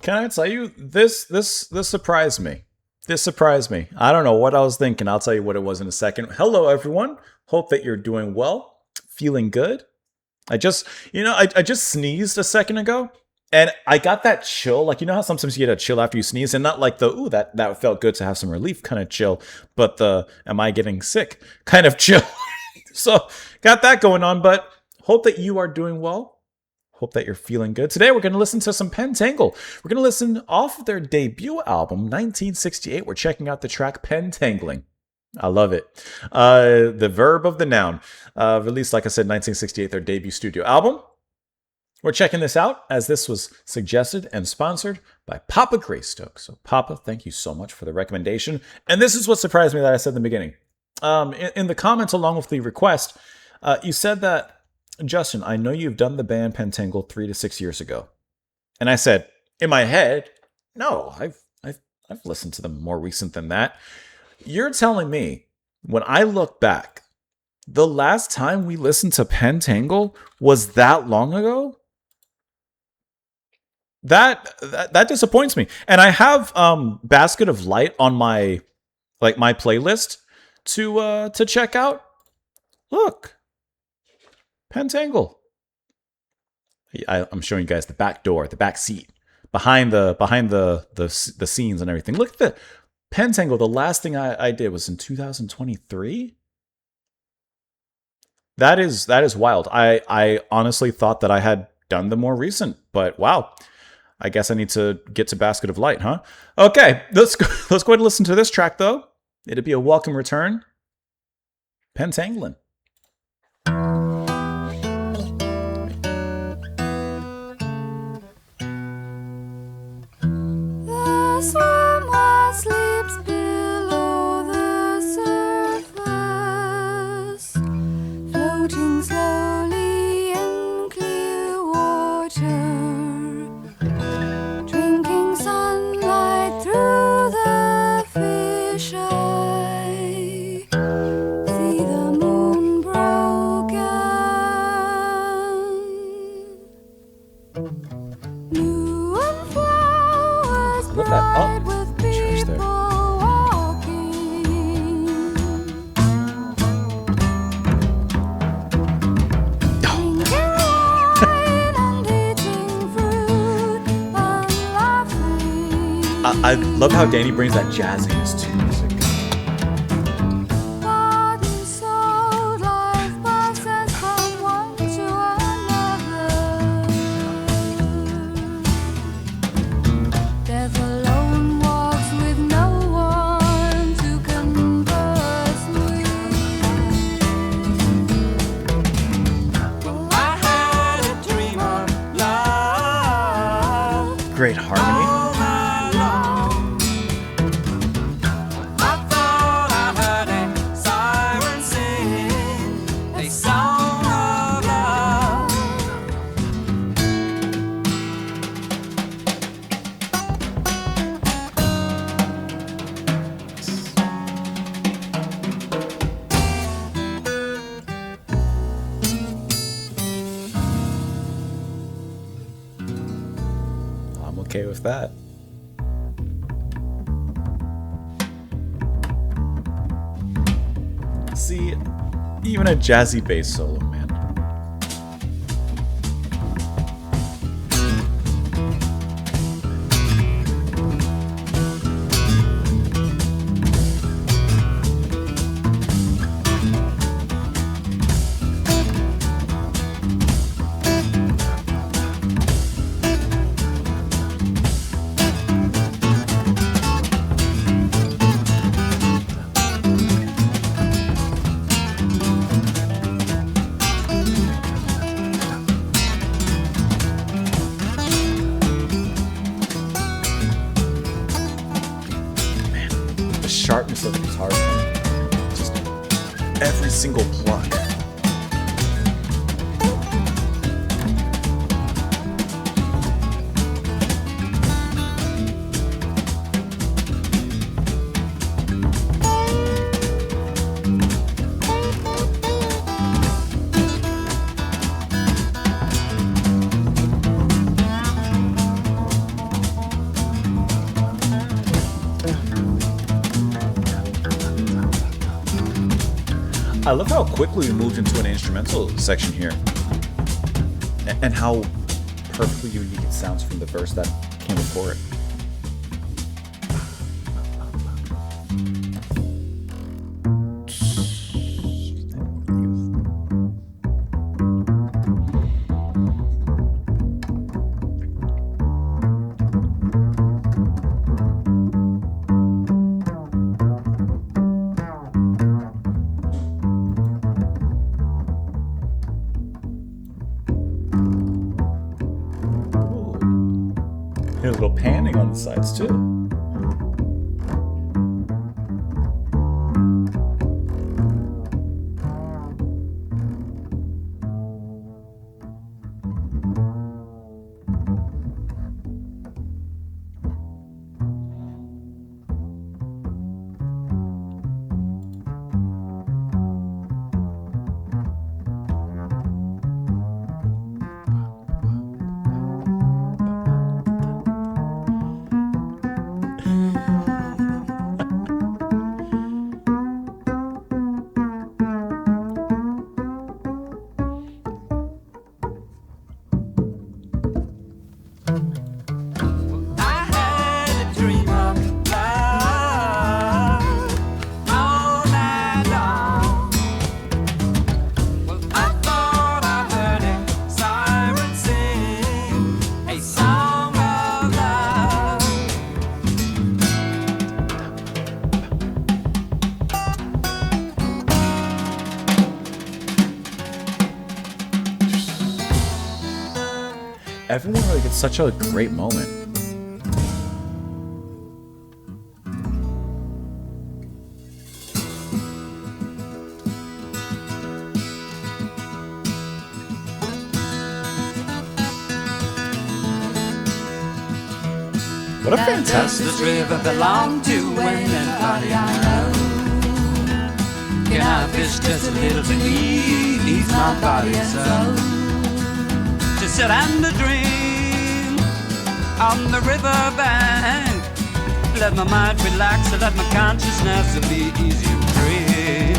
Can I tell you this surprised me. This surprised me. I don't know what I was thinking. I'll tell you what it was in a second. Hello everyone. Hope that you're doing well. Feeling good. I just sneezed a second ago and I got that chill. Like, you know how sometimes you get a chill after you sneeze, and not like the ooh, that felt good to have some relief kind of chill, but the am I getting sick kind of chill. So got that going on, but hope that you are doing well. Hope that you're feeling good. Today we're going to listen to some Pentangle. We're going to listen off of their debut album, 1968. We're checking out the track Pentangling. I love it. The verb of the noun. Released, like I said, 1968, their debut studio album. We're checking this out as this was suggested and sponsored by Papa Greystoke. So Papa, thank you so much for the recommendation. And this is what surprised me that I said in the beginning. In the comments along with the request, you said that, Justin, I know you've done the band Pentangle 3 to 6 years ago. And I said, in my head, no, I've listened to them more recent than that. You're telling me, when I look back, the last time we listened to Pentangle was that long ago? That disappoints me. And I have Basket of Light on my playlist to check out. Look. Pentangle. I'm showing you guys the back door, the back seat, behind the scenes and everything. Look at the Pentangle. The last thing I did was in 2023. That is wild. I honestly thought that I had done the more recent, but wow. I guess I need to get to Basket of Light, huh? Okay, let's go ahead and listen to this track though. It'd be a welcome return. Pentangling. Swimmer sleeps below the surface, floating slowly in clear water, drinking sunlight through the fish eye. See the moon broken. Moon flowers Look that up. with Church there. people walking, drinking wine and eating fruit and laughing. I love how Danny brings that jazziness to music. Body and soul, life passes from one to another. Death alone walks with no one to converse with. Well, I had a dream of love. Great harmony. All night long. I thought I heard a siren sing a song of love. I'm okay with that. See, even a jazzy bass solo, man. The sharpness of the guitar, just every single pluck. I love how quickly we moved into an instrumental section here, and how perfectly unique it sounds from the verse that came before it. There's a little panning on the sides too. I had a dream of love all night long. Well, I thought I heard a siren sing a song of love. Everyone really gets such a great moment. What a Does fantastic. this river belong to anybody I know? Can I fish just a little to ease my body and soul? To sit and to dream on the river bank. Let my mind relax and let my consciousness be easy and free.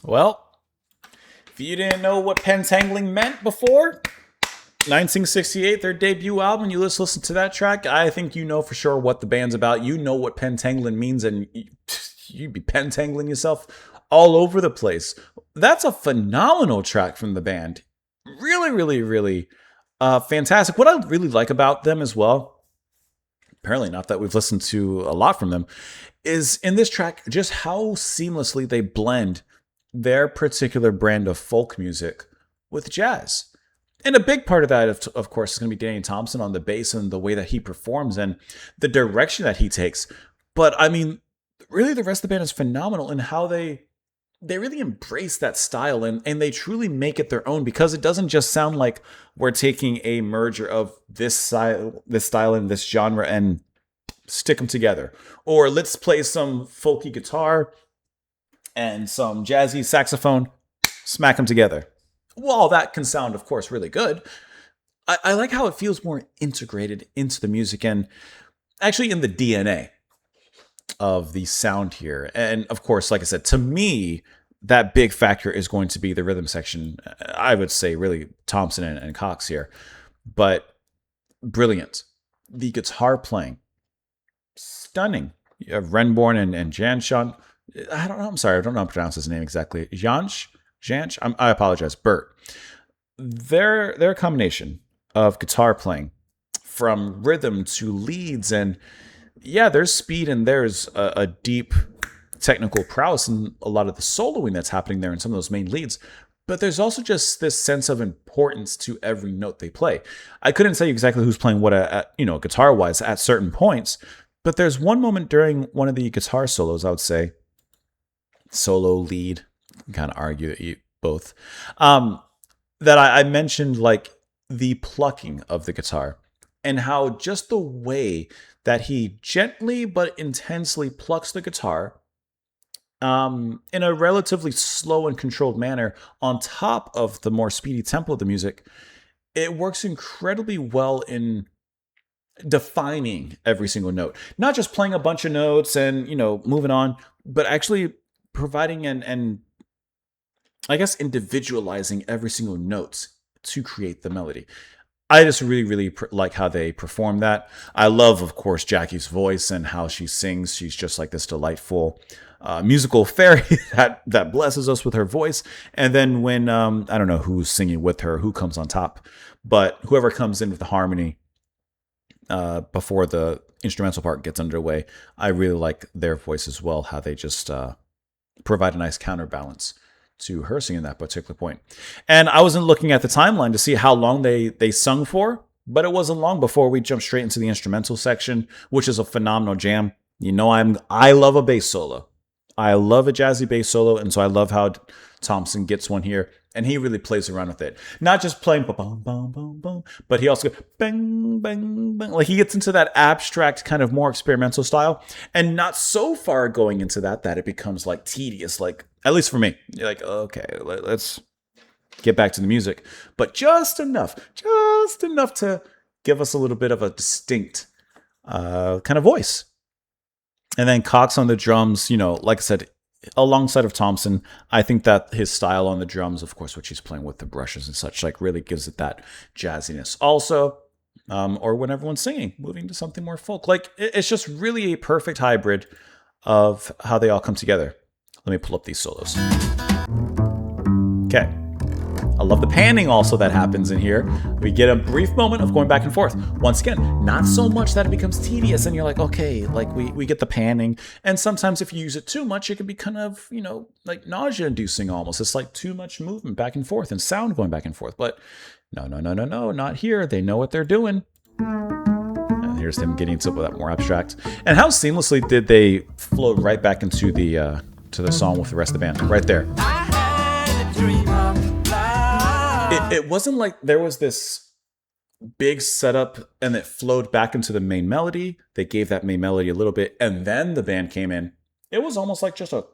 Well, if you didn't know what Pentangling meant before, 1968, their debut album, you listen to that track, I think you know for sure what the band's about. You know what Pentangling means, and you'd be pentangling yourself all over the place. That's a phenomenal track from the band. Really, really, really fantastic. What I really like about them as well, apparently not that we've listened to a lot from them, is in this track just how seamlessly they blend their particular brand of folk music with jazz. And a big part of that, of course, is going to be Danny Thompson on the bass and the way that he performs and the direction that he takes. But I mean, really, the rest of the band is phenomenal in how they really embrace that style and they truly make it their own, because it doesn't just sound like we're taking a merger of this style and this genre and stick them together. Or let's play some folky guitar and some jazzy saxophone, smack them together. Well, that can sound, of course, really good. I like how it feels more integrated into the music and actually in the DNA of the sound here. And of course, like I said, to me, that big factor is going to be the rhythm section. I would say really Thompson and Cox here, but brilliant. The guitar playing, stunning. You have Renborn and Janshan. I don't know. I'm sorry. I don't know how to pronounce his name exactly. Jansh? I apologize. Bert. They're a combination of guitar playing from rhythm to leads. And yeah, there's speed and there's a deep technical prowess in a lot of the soloing that's happening there in some of those main leads. But there's also just this sense of importance to every note they play. I couldn't say exactly who's playing what, guitar-wise at certain points, but there's one moment during one of the guitar solos, I would say, solo, lead, you can kind of argue both, that I mentioned like the plucking of the guitar and how just the way that he gently but intensely plucks the guitar in a relatively slow and controlled manner on top of the more speedy tempo of the music, it works incredibly well in defining every single note. Not just playing a bunch of notes and, moving on, but actually providing and I guess individualizing every single note to create the melody. I just really, really like how they perform that. I love, of course, Jackie's voice and how she sings. She's just like this delightful musical fairy that blesses us with her voice. And then when, I don't know who's singing with her, who comes on top, but whoever comes in with the harmony before the instrumental part gets underway, I really like their voice as well, how they just provide a nice counterbalance to her singing that particular point. And I wasn't looking at the timeline to see how long they sung for, but it wasn't long before we jumped straight into the instrumental section, which is a phenomenal jam. I love a bass solo. I love a jazzy bass solo, and so I love how Thompson gets one here, and he really plays around with it. Not just playing ba-bum, bum, bum, bum, but he also goes bang, bang, bang. Like he gets into that abstract kind of more experimental style, and not so far going into that it becomes like tedious, like at least for me. You're like, okay, let's get back to the music, but just enough to give us a little bit of a distinct kind of voice. And then Cox on the drums, like I said, alongside of Thompson, I think that his style on the drums, of course, which he's playing with the brushes and such, like really gives it that jazziness. Also, or when everyone's singing, moving to something more folk. Like it's just really a perfect hybrid of how they all come together. Let me pull up these solos. Okay. I love the panning also that happens in here. We get a brief moment of going back and forth. Once again, not so much that it becomes tedious and you're like, okay, like we get the panning. And sometimes if you use it too much, it can be kind of, like nausea inducing almost. It's like too much movement back and forth and sound going back and forth. But no, not here. They know what they're doing. And here's them getting into that more abstract. And how seamlessly did they flow right back into the song with the rest of the band? Right there. I had a dream of It wasn't like there was this big setup and it flowed back into the main melody. They gave that main melody a little bit and then the band came in. It was almost like just a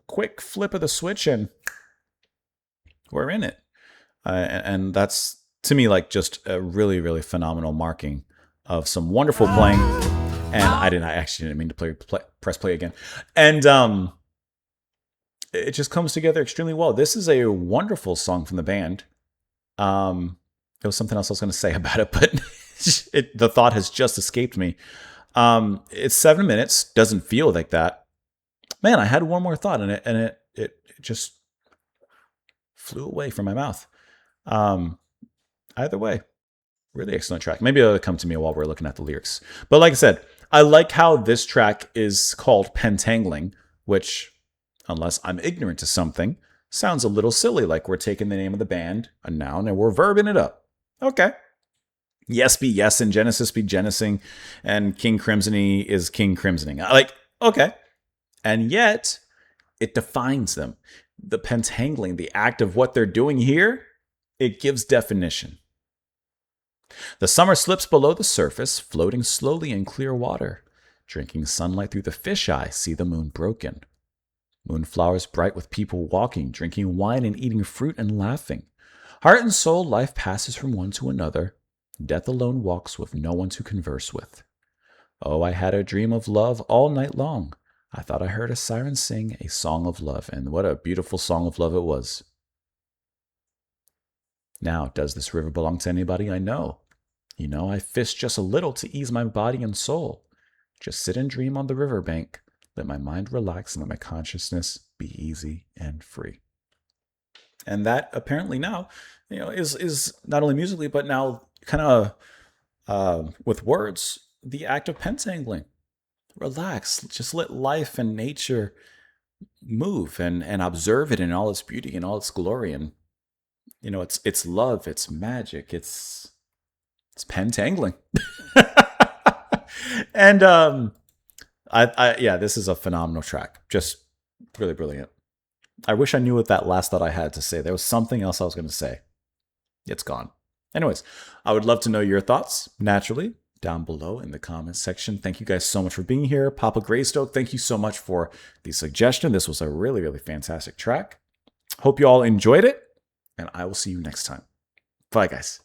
quick flip of the switch and we're in it. And that's, to me, like just a really, really phenomenal marking of some wonderful playing. And I actually didn't mean to press play again. And it just comes together extremely well. This is a wonderful song from the band. There was something else I was going to say about it, but the thought has just escaped me. It's 7 minutes. Doesn't feel like that. Man, I had one more thought in it, and it just flew away from my mouth. Either way, really excellent track. Maybe it'll come to me while we're looking at the lyrics. But like I said, I like how this track is called Pentangling, which, unless I'm ignorant to something, sounds a little silly, like we're taking the name of the band, a noun, and we're verbing it up. Okay. Yes be yes, and Genesis be Genesing, and King Crimson-y is King Crimsoning. Like, okay. And yet, it defines them. The pentangling, the act of what they're doing here, it gives definition. The summer slips below the surface, floating slowly in clear water. Drinking sunlight through the fisheye, see the moon broken. Moonflowers bright with people walking, drinking wine and eating fruit and laughing. Heart and soul, life passes from one to another. Death alone walks with no one to converse with. Oh, I had a dream of love all night long. I thought I heard a siren sing a song of love, and what a beautiful song of love it was. Now, does this river belong to anybody I know? You know, I fish just a little to ease my body and soul. Just sit and dream on the riverbank. Let my mind relax and let my consciousness be easy and free. And that apparently now, is not only musically, but now kind of with words, the act of pentangling. Relax, just let life and nature move and observe it in all its beauty and all its glory. And it's love, it's magic, it's pentangling. And this is a phenomenal track. Just really brilliant. I wish I knew what that last thought I had to say. There was something else I was going to say. It's gone. Anyways, I would love to know your thoughts, naturally, down below in the comments section. Thank you guys so much for being here. Papa Greystoke, thank you so much for the suggestion. This was a really, really fantastic track. Hope you all enjoyed it, and I will see you next time. Bye, guys.